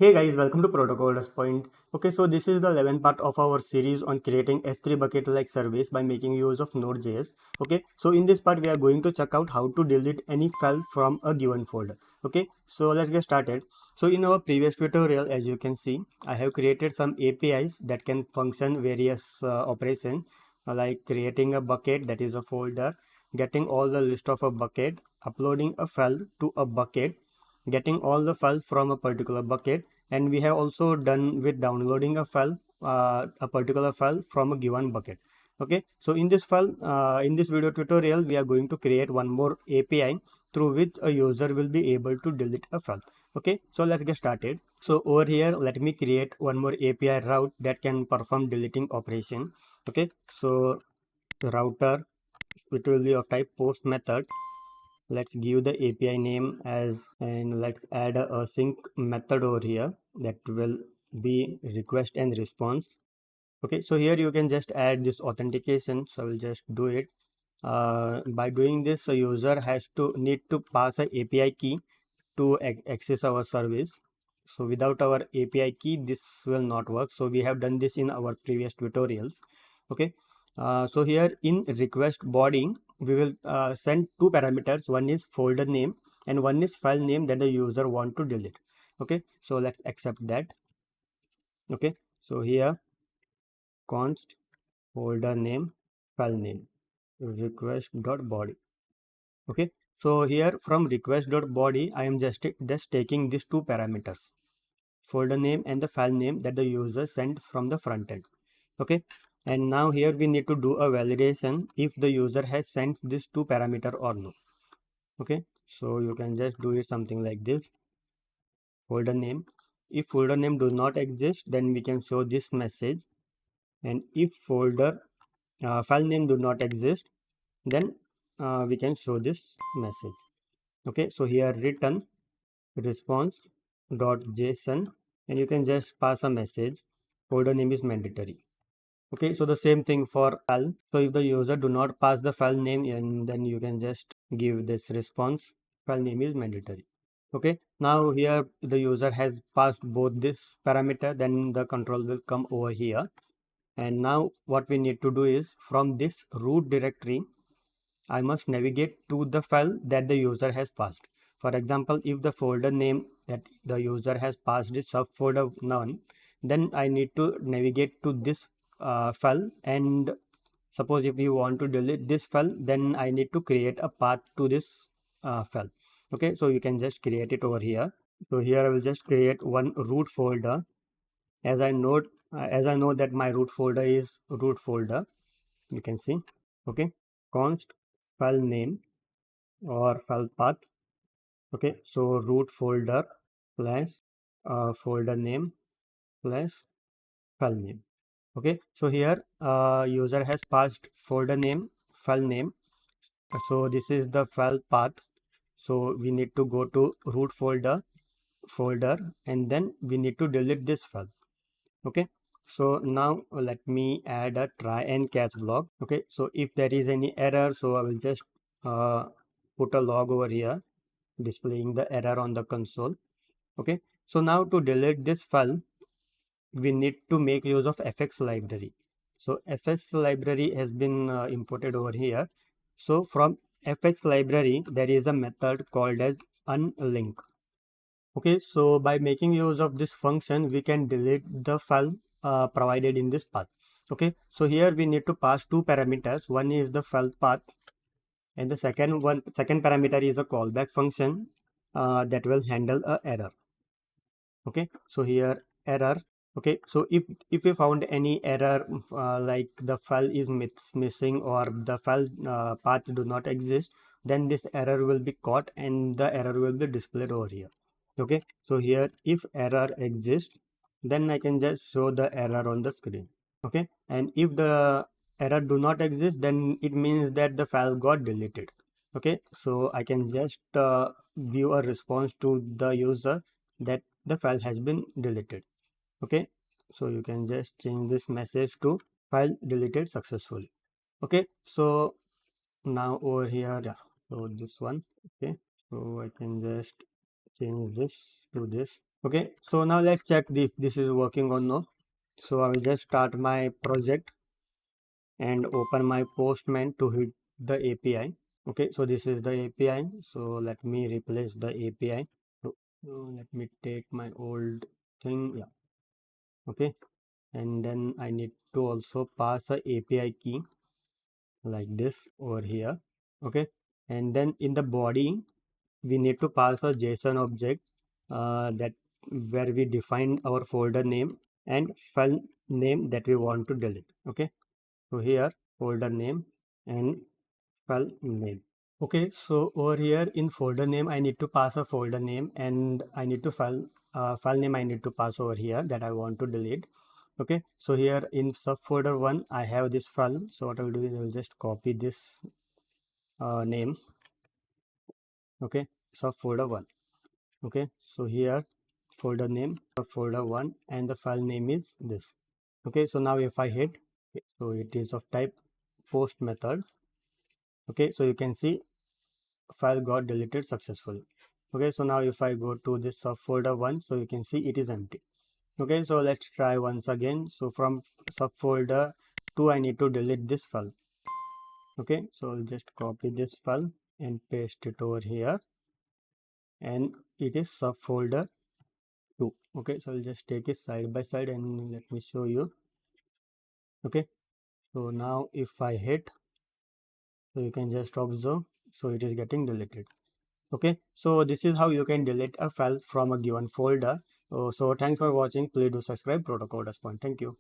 Hey guys, welcome to Protocol Point. Okay, so this is the 11th part of our series on creating S3 bucket-like service by making use of Node.js. Okay, so in this part we are going to check out how to delete any file from a given folder. Okay, so let's get started. So in our previous tutorial, as you can see, I have created some APIs that can function various operations like creating a bucket, that is a folder, getting all the list of a bucket, uploading a file to a bucket, getting all the files from a particular bucket, and we have also done with downloading a particular file from a given bucket. Okay, so in this video tutorial we are going to create one more API through which a user will be able to delete a file. Okay, so let's get started. So over here let me create one more API route that can perform deleting operation. Okay, so router, it will be of type post method. Let's give the API name as, and let's add a async method over here that will be request and response. Okay, so here you can just add this authentication, so I will just do it. By doing this, a user has to need to pass a API key to access our service. So without our API key this will not work, so we have done this in our previous tutorials. Okay, so here in request body we will send two parameters. One is folder name and one is file name that the user want to delete. Okay, so let's accept that. Okay, so here const folder name, file name, request.body. Okay, so here from request.body I am just taking these two parameters, folder name and the file name that the user sent from the front end. Okay, and now here we need to do a validation if the user has sent this two parameter or no. Okay, so you can just do it something like this, folder name. If folder name does not exist, then we can show this message, and if file name do not exist, then we can show this message. Okay, so here return response.json, and you can just pass a message, folder name is mandatory. Okay, so the same thing for file. So if the user do not pass the file name, and then you can just give this response, file name is mandatory. Okay, now here the user has passed both this parameter, then the control will come over here. And now what we need to do is from this root directory I must navigate to the file that the user has passed. For example, if the folder name that the user has passed is subfolder none, then I need to navigate to this file, and suppose if you want to delete this file, then I need to create a path to this file. Okay, so you can just create it over here. So here I will just create one root folder, as I know that my root folder is root folder, you can see. Okay, const file name or file path. Okay, so root folder slash folder name slash file name. Okay, so here user has passed folder name, file name, so this is the file path. So we need to go to root folder and then we need to delete this file. Okay, so now let me add a try and catch block. Okay, so if there is any error, so I will just put a log over here displaying the error on the console. Okay, so now to delete this file we need to make use of fx library. So fs library has been imported over here. So from fx library there is a method called as unlink. Okay, so by making use of this function we can delete the file provided in this path. Okay, so here we need to pass two parameters. One is the file path, and the second parameter is a callback function that will handle a error. Okay, so here error. Okay, so if we found any error like the file is missing or the file path do not exist, then this error will be caught and the error will be displayed over here. Okay, so here if error exists, then I can just show the error on the screen. Okay, and if the error do not exist, then it means that the file got deleted. Okay, so I can just give a response to the user that the file has been deleted. Okay, so you can just change this message to file deleted successfully. Okay, so now over here, yeah, so this one. Okay, so I can just change this to this. Okay, so now let's check if this is working or no. So I will just start my project and open my Postman to hit the API. Okay, so this is the API. So let me replace the API. So let me take my old thing. Yeah. Okay, and then I need to also pass a API key like this over here. Okay, and then in the body we need to pass a JSON object that where we define our folder name and file name that we want to delete. Okay, so here folder name and file name. Okay, so over here in folder name I need to pass a folder name, and I need to file name I need to pass over here that I want to delete. Okay, so here in subfolder 1 I have this file. So what I will do is I will just copy this name. Okay, subfolder 1. Okay, so here folder name of folder 1 and the file name is this. Okay, so now if I hit, so it is of type post method. Okay, so you can see file got deleted successfully. Okay, so now if I go to this subfolder 1, so you can see it is empty. Okay, so let's try once again. So from subfolder 2 I need to delete this file. Okay, so I'll just copy this file and paste it over here, and it is subfolder 2. Okay, so I'll just take it side by side and let me show you. Okay, so now if I hit, so you can just observe, so it is getting deleted. Okay, so this is how you can delete a file from a given folder. So thanks for watching. Please do subscribe Proto Coders Point. Thank you.